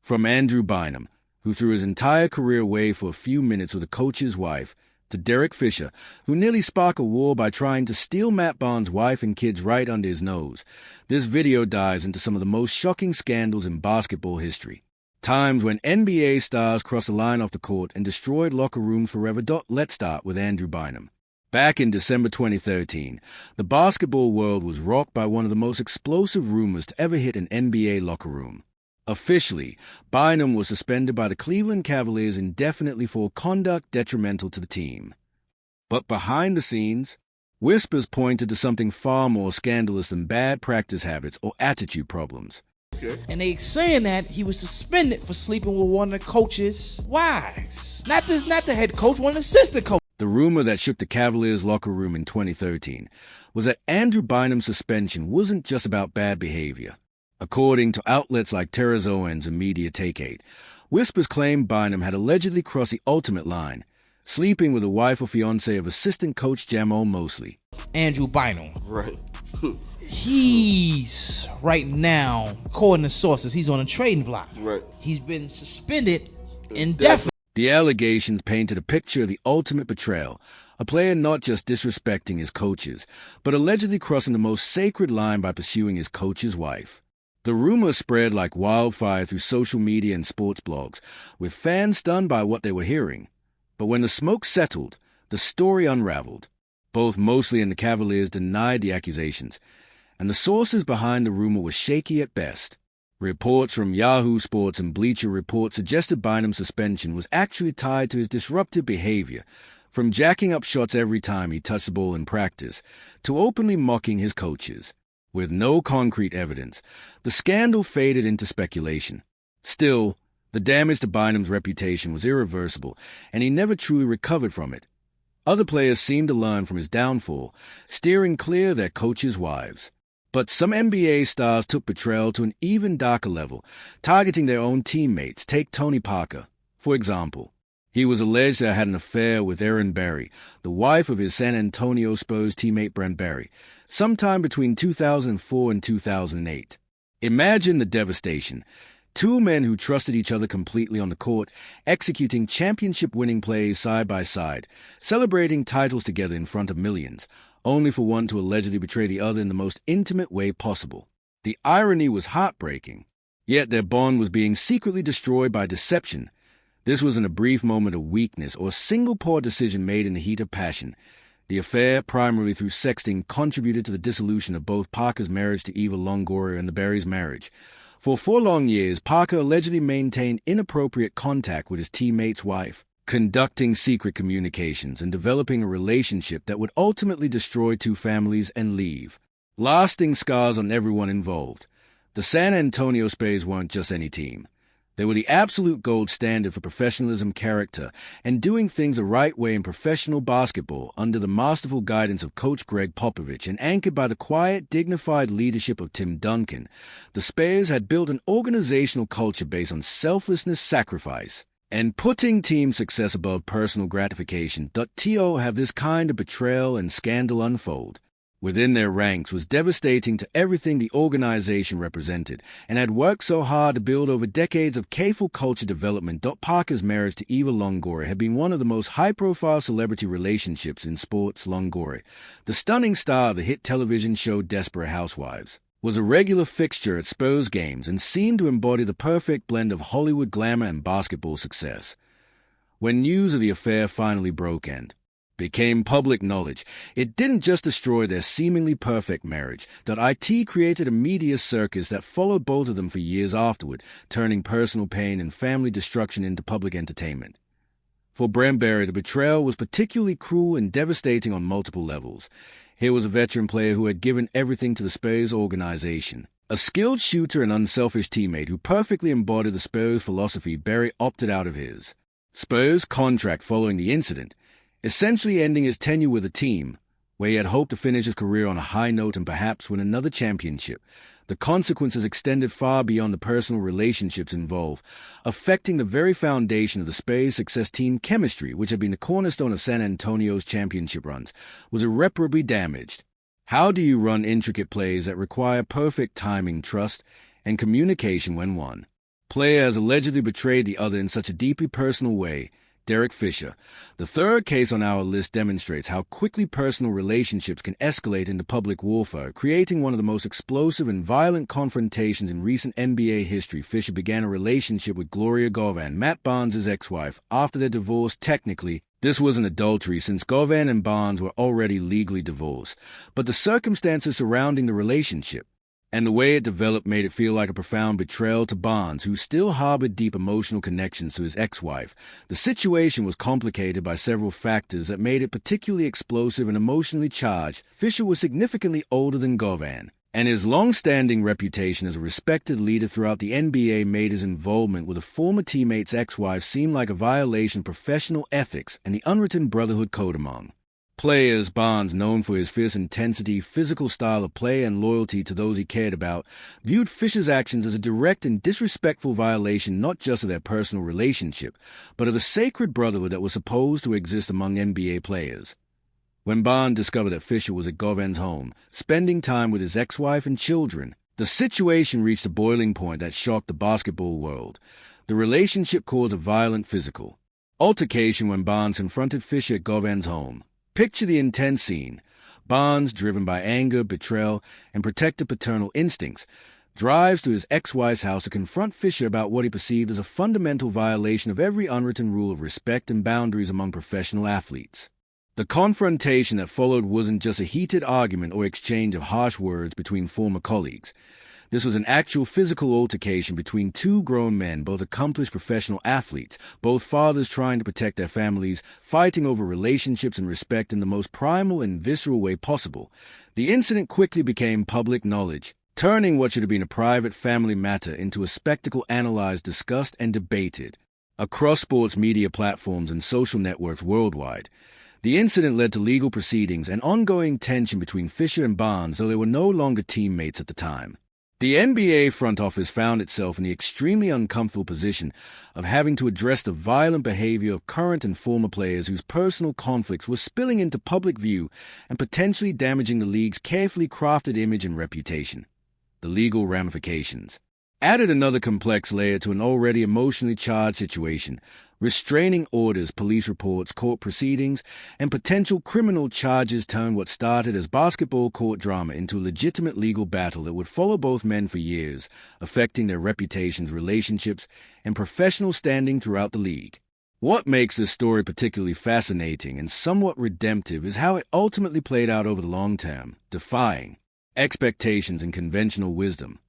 From Andrew Bynum, who threw his entire career away for a few minutes with a coach's wife, to Derek Fisher, who nearly sparked a war by trying to steal Matt Barnes' wife and kids right under his nose, this video dives into some of the most shocking scandals in basketball history. Times when NBA stars crossed the line off the court and destroyed locker rooms forever. Let's start with Andrew Bynum. Back in December 2013, the basketball world was rocked by one of the most explosive rumors to ever hit an NBA locker room. Officially, Bynum was suspended by the Cleveland Cavaliers indefinitely for conduct detrimental to the team. But behind the scenes, whispers pointed to something far more scandalous than bad practice habits or attitude problems. Okay. And they saying that he was suspended for sleeping with one of the coach's wives. Not the head coach, one of the assistant coaches. The rumor that shook the Cavaliers' locker room in 2013 was that Andrew Bynum's suspension wasn't just about bad behavior. According to outlets like Terrence Owens and Media Take 8, whispers claim Bynum had allegedly crossed the ultimate line, sleeping with the wife or fiancée of assistant coach Jamal Mosley. Andrew Bynum. Right. He's, right now, according to sources, he's on a trading block. Right. He's been suspended indefinitely. The allegations painted a picture of the ultimate betrayal, a player not just disrespecting his coaches, but allegedly crossing the most sacred line by pursuing his coach's wife. The rumor spread like wildfire through social media and sports blogs, with fans stunned by what they were hearing. But when the smoke settled, the story unraveled. Both Mosley and the Cavaliers denied the accusations, and the sources behind the rumor were shaky at best. Reports from Yahoo Sports and Bleacher Report suggested Bynum's suspension was actually tied to his disruptive behavior, from jacking up shots every time he touched the ball in practice, to openly mocking his coaches. With no concrete evidence, the scandal faded into speculation. Still, the damage to Bynum's reputation was irreversible, and he never truly recovered from it. Other players seemed to learn from his downfall, steering clear of their coaches' wives. But some NBA stars took betrayal to an even darker level, targeting their own teammates. Take Tony Parker, for example. He was alleged to have had an affair with Erin Berry, the wife of his San Antonio Spurs teammate Brent Berry, sometime between 2004 and 2008. Imagine the devastation. Two men who trusted each other completely on the court, executing championship-winning plays side by side, celebrating titles together in front of millions, only for one to allegedly betray the other in the most intimate way possible. The irony was heartbreaking, yet their bond was being secretly destroyed by deception. This wasn't a brief moment of weakness or a single poor decision made in the heat of passion. The affair, primarily through sexting, contributed to the dissolution of both Parker's marriage to Eva Longoria and the Berry's marriage. For 4 long years, Parker allegedly maintained inappropriate contact with his teammate's wife, conducting secret communications and developing a relationship that would ultimately destroy 2 families and leave lasting scars on everyone involved. The San Antonio Spurs weren't just any team. They were the absolute gold standard for professionalism, character, and doing things the right way in professional basketball under the masterful guidance of Coach Greg Popovich and anchored by the quiet, dignified leadership of Tim Duncan. The Spurs had built an organizational culture based on selflessness, sacrifice, and putting team success above personal gratification. To have this kind of betrayal and scandal unfold within their ranks was devastating to everything the organization represented and had worked so hard to build over decades of careful culture development. Parker's marriage to Eva Longoria had been one of the most high-profile celebrity relationships in sports. Longoria, the stunning star of the hit television show Desperate Housewives, was a regular fixture at Spurs games and seemed to embody the perfect blend of Hollywood glamour and basketball success. When news of the affair finally broke and became public knowledge, it didn't just destroy their seemingly perfect marriage. It created a media circus that followed both of them for years afterward, turning personal pain and family destruction into public entertainment. For Brent Berry, the betrayal was particularly cruel and devastating on multiple levels. Here was a veteran player who had given everything to the Spurs organization. A skilled shooter and unselfish teammate who perfectly embodied the Spurs philosophy. Berry opted out of his Spurs contract following the incident, essentially ending his tenure with the team, where he had hoped to finish his career on a high note and perhaps win another championship. The consequences extended far beyond the personal relationships involved, affecting the very foundation of the Spurs' success. Team chemistry, which had been the cornerstone of San Antonio's championship runs, was irreparably damaged. How do you run intricate plays that require perfect timing, trust, and communication when one Player has allegedly betrayed the other in such a deeply personal way. Derek Fisher. The third case on our list demonstrates how quickly personal relationships can escalate into public warfare, creating one of the most explosive and violent confrontations in recent NBA history. Fisher began a relationship with Gloria Govan, Matt Barnes' ex-wife, after their divorce. Technically, this was an adultery since Govan and Barnes were already legally divorced, but the circumstances surrounding the relationship and the way it developed made it feel like a profound betrayal to Barnes, who still harbored deep emotional connections to his ex-wife. The situation was complicated by several factors that made it particularly explosive and emotionally charged. Fisher was significantly older than Govan, and his long-standing reputation as a respected leader throughout the NBA made his involvement with a former teammate's ex-wife seem like a violation of professional ethics and the unwritten brotherhood code among players. Barnes, known for his fierce intensity, physical style of play, and loyalty to those he cared about, viewed Fisher's actions as a direct and disrespectful violation not just of their personal relationship, but of the sacred brotherhood that was supposed to exist among NBA players. When Barnes discovered that Fisher was at Govan's home, spending time with his ex-wife and children, the situation reached a boiling point that shocked the basketball world. The relationship caused a violent physical altercation when Barnes confronted Fisher at Govan's home. Picture the intense scene. Barnes, driven by anger, betrayal, and protective paternal instincts, drives to his ex-wife's house to confront Fisher about what he perceived as a fundamental violation of every unwritten rule of respect and boundaries among professional athletes. The confrontation that followed wasn't just a heated argument or exchange of harsh words between former colleagues. This was an actual physical altercation between two grown men, both accomplished professional athletes, both fathers trying to protect their families, fighting over relationships and respect in the most primal and visceral way possible. The incident quickly became public knowledge, turning what should have been a private family matter into a spectacle analyzed, discussed, and debated across sports media platforms and social networks worldwide. The incident led to legal proceedings and ongoing tension between Fisher and Barnes, though they were no longer teammates at the time. The NBA front office found itself in the extremely uncomfortable position of having to address the violent behavior of current and former players whose personal conflicts were spilling into public view and potentially damaging the league's carefully crafted image and reputation. The legal ramifications added another complex layer to an already emotionally charged situation. Restraining orders, police reports, court proceedings, and potential criminal charges turned what started as basketball court drama into a legitimate legal battle that would follow both men for years, affecting their reputations, relationships, and professional standing throughout the league. What makes this story particularly fascinating and somewhat redemptive is how it ultimately played out over the long term, defying expectations and conventional wisdom.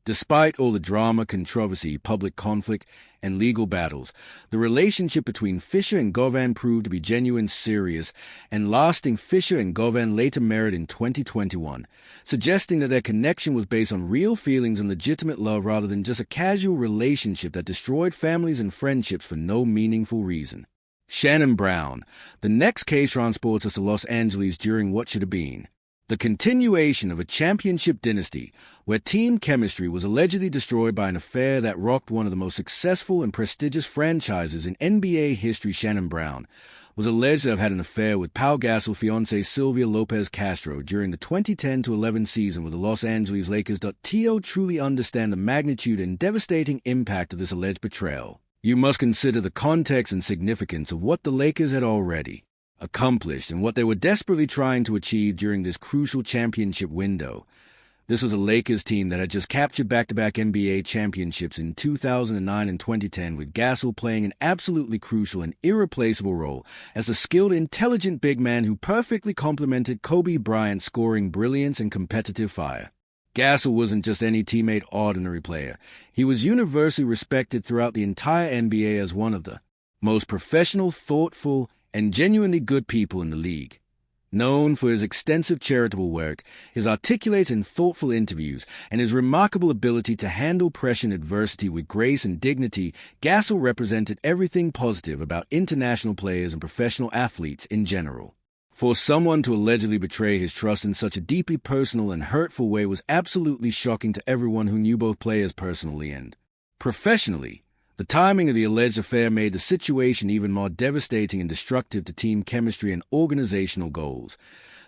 Despite all the drama, controversy, public conflict, and legal battles, the relationship between Fisher and Govan proved to be genuine, serious, and lasting. Fisher and Govan later married in 2021, suggesting that their connection was based on real feelings and legitimate love rather than just a casual relationship that destroyed families and friendships for no meaningful reason. Shannon Brown. The next case transports us to Los Angeles during what should have been the continuation of a championship dynasty, where team chemistry was allegedly destroyed by an affair that rocked one of the most successful and prestigious franchises in NBA history. Shannon Brown was alleged to have had an affair with Pau Gasol fiancée Sylvia Lopez Castro during the 2010-11 season with the Los Angeles Lakers. To truly understand the magnitude and devastating impact of this alleged betrayal, you must consider the context and significance of what the Lakers had already accomplished and what they were desperately trying to achieve during this crucial championship window. This was a Lakers team that had just captured back-to-back NBA championships in 2009 and 2010, with Gasol playing an absolutely crucial and irreplaceable role as a skilled, intelligent big man who perfectly complemented Kobe Bryant's scoring brilliance and competitive fire. Gasol wasn't just any teammate, ordinary player. He was universally respected throughout the entire NBA as one of the most professional, thoughtful, and genuinely good people in the league. Known for his extensive charitable work, his articulate and thoughtful interviews, and his remarkable ability to handle pressure and adversity with grace and dignity, Gasol represented everything positive about international players and professional athletes in general. For someone to allegedly betray his trust in such a deeply personal and hurtful way was absolutely shocking to everyone who knew both players personally and professionally. The timing of the alleged affair made the situation even more devastating and destructive to team chemistry and organizational goals.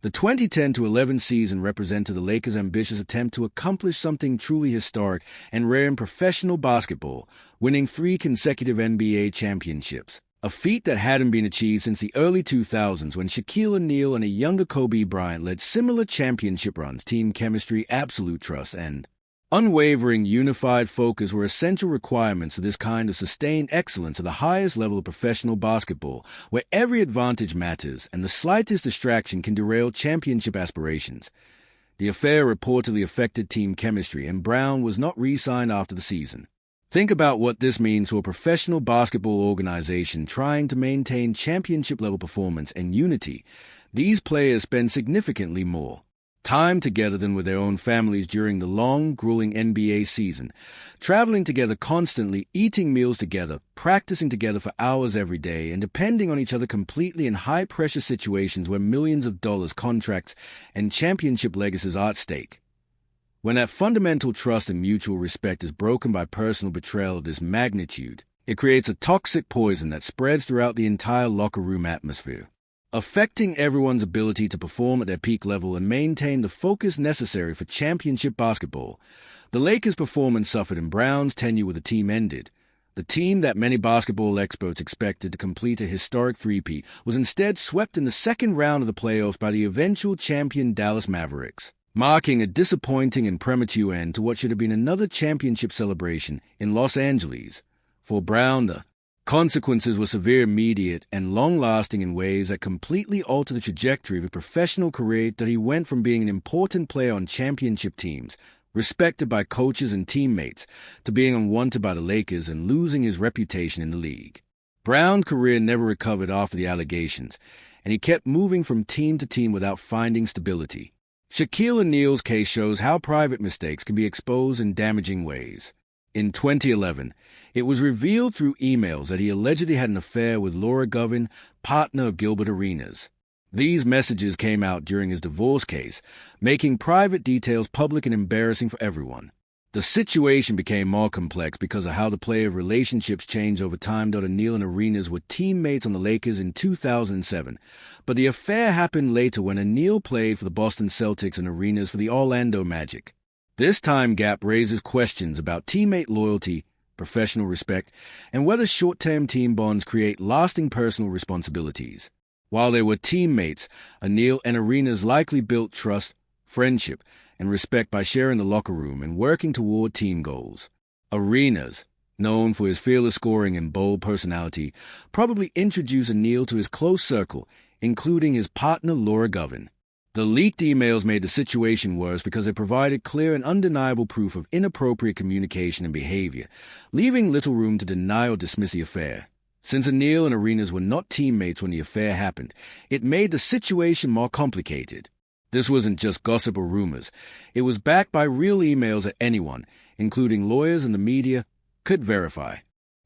The 2010-11 season represented the Lakers' ambitious attempt to accomplish something truly historic and rare in professional basketball, winning 3 consecutive NBA championships, a feat that hadn't been achieved since the early 2000s when Shaquille O'Neal and a younger Kobe Bryant led similar championship runs. Team chemistry, absolute trust, and unwavering, unified focus were essential requirements for this kind of sustained excellence at the highest level of professional basketball, where every advantage matters and the slightest distraction can derail championship aspirations. The affair reportedly affected team chemistry, and Brown was not re-signed after the season. Think about what this means for a professional basketball organization trying to maintain championship-level performance and unity. These players spend significantly more time together than with their own families during the long, grueling NBA season, traveling together constantly, eating meals together, practicing together for hours every day, and depending on each other completely in high-pressure situations where millions of dollars, contracts, and championship legacies are at stake. When that fundamental trust and mutual respect is broken by personal betrayal of this magnitude, it creates a toxic poison that spreads throughout the entire locker room atmosphere, affecting everyone's ability to perform at their peak level and maintain the focus necessary for championship basketball. The Lakers' performance suffered and Brown's tenure with the team ended. The team that many basketball experts expected to complete a historic three-peat was instead swept in the second round of the playoffs by the eventual champion Dallas Mavericks, marking a disappointing and premature end to what should have been another championship celebration in Los Angeles. For Brown, the consequences were severe, immediate, and long-lasting in ways that completely altered the trajectory of a professional career. That he went from being an important player on championship teams, respected by coaches and teammates, to being unwanted by the Lakers and losing his reputation in the league. Brown's career never recovered after the allegations, and he kept moving from team to team without finding stability. Shaquille O'Neal's case shows how private mistakes can be exposed in damaging ways. In 2011, it was revealed through emails that he allegedly had an affair with Laura Govan, partner of Gilbert Arenas. These messages came out during his divorce case, making private details public and embarrassing for everyone. The situation became more complex because of how the player relationships changed over time. O'Neal and Arenas were teammates on the Lakers in 2007, but the affair happened later when O'Neal played for the Boston Celtics and Arenas for the Orlando Magic. This time gap raises questions about teammate loyalty, professional respect, and whether short-term team bonds create lasting personal responsibilities. While they were teammates, O'Neal and Arenas likely built trust, friendship, and respect by sharing the locker room and working toward team goals. Arenas, known for his fearless scoring and bold personality, probably introduced O'Neal to his close circle, including his partner Laura Govan. The leaked emails made the situation worse because they provided clear and undeniable proof of inappropriate communication and behavior, leaving little room to deny or dismiss the affair. Since O'Neal and Arenas were not teammates when the affair happened, it made the situation more complicated. This wasn't just gossip or rumors. It was backed by real emails that anyone, including lawyers and the media, could verify.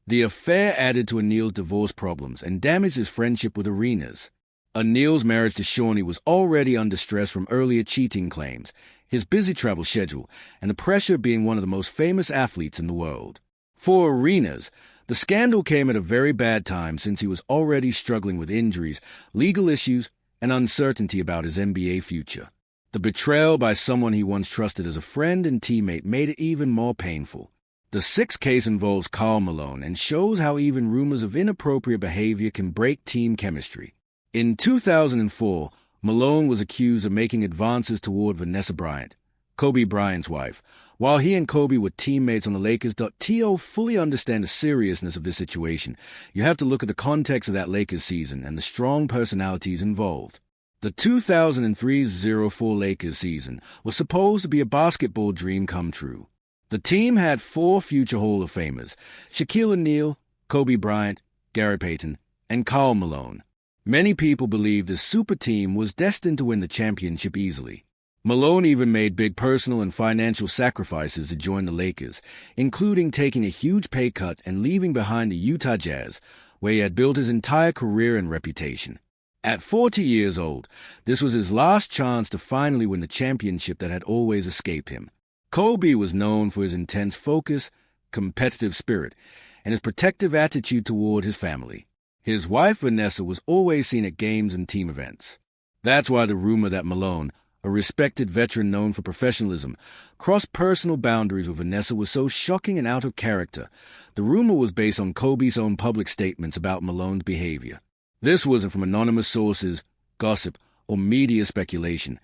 The affair added to O'Neal's divorce problems and damaged his friendship with Arenas. O'Neal's marriage to Shawnee was already under stress from earlier cheating claims, his busy travel schedule, and the pressure of being one of the most famous athletes in the world. For Arenas, the scandal came at a very bad time since he was already struggling with injuries, legal issues, and uncertainty about his NBA future. The betrayal by someone he once trusted as a friend and teammate made it even more painful. The sixth case involves Karl Malone and shows how even rumors of inappropriate behavior can break team chemistry. In 2004, Malone was accused of making advances toward Vanessa Bryant, Kobe Bryant's wife. While he and Kobe were teammates on the Lakers, to fully understand the seriousness of this situation, you have to look at the context of that Lakers season and the strong personalities involved. The 2003-04 Lakers season was supposed to be a basketball dream come true. The team had 4 future Hall of Famers: Shaquille O'Neal, Kobe Bryant, Gary Payton, and Karl Malone. Many people believed this super team was destined to win the championship easily. Malone even made big personal and financial sacrifices to join the Lakers, including taking a huge pay cut and leaving behind the Utah Jazz, where he had built his entire career and reputation. At 40 years old, this was his last chance to finally win the championship that had always escaped him. Kobe was known for his intense focus, competitive spirit, and his protective attitude toward his family. His wife, Vanessa, was always seen at games and team events. That's why the rumor that Malone, a respected veteran known for professionalism, crossed personal boundaries with Vanessa was so shocking and out of character. The rumor was based on Kobe's own public statements about Malone's behavior. This wasn't from anonymous sources, gossip, or media speculation.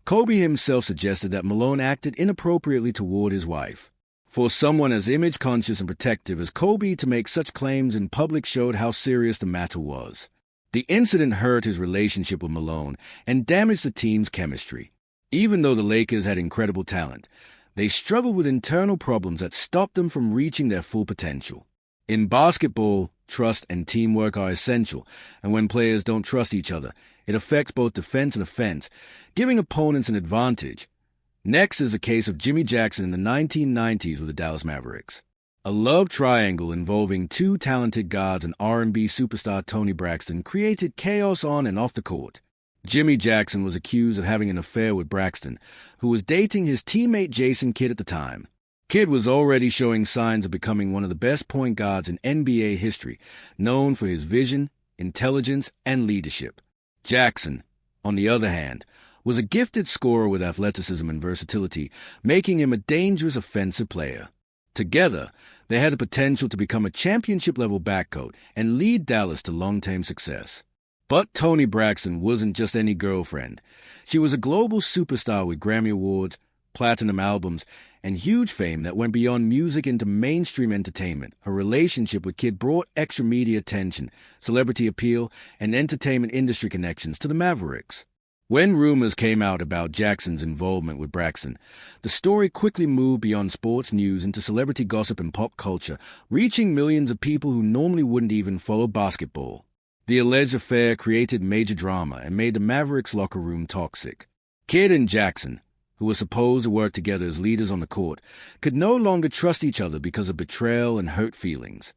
Kobe himself suggested that Malone acted inappropriately toward his wife. For someone as image-conscious and protective as Kobe to make such claims in public showed how serious the matter was. The incident hurt his relationship with Malone and damaged the team's chemistry. Even though the Lakers had incredible talent, they struggled with internal problems that stopped them from reaching their full potential. In basketball, trust and teamwork are essential, and when players don't trust each other, it affects both defense and offense, giving opponents an advantage. Next is a case of Jimmy Jackson in the 1990s with the Dallas Mavericks. A love triangle involving two talented guards and R&B superstar Toni Braxton created chaos on and off the court. Jimmy Jackson was accused of having an affair with Braxton, who was dating his teammate Jason Kidd at the time. Kidd was already showing signs of becoming one of the best point guards in NBA history, known for his vision, intelligence, and leadership. Jackson, on the other hand, was a gifted scorer with athleticism and versatility, making him a dangerous offensive player. Together, they had the potential to become a championship-level backcoat and lead Dallas to long-term success. But Toni Braxton wasn't just any girlfriend. She was a global superstar with Grammy Awards, platinum albums, and huge fame that went beyond music into mainstream entertainment. Her relationship with Kidd brought extra media attention, celebrity appeal, and entertainment industry connections to the Mavericks. When rumors came out about Jackson's involvement with Braxton, the story quickly moved beyond sports news into celebrity gossip and pop culture, reaching millions of people who normally wouldn't even follow basketball. The alleged affair created major drama and made the Mavericks' locker room toxic. Kidd and Jackson, who were supposed to work together as leaders on the court, could no longer trust each other because of betrayal and hurt feelings.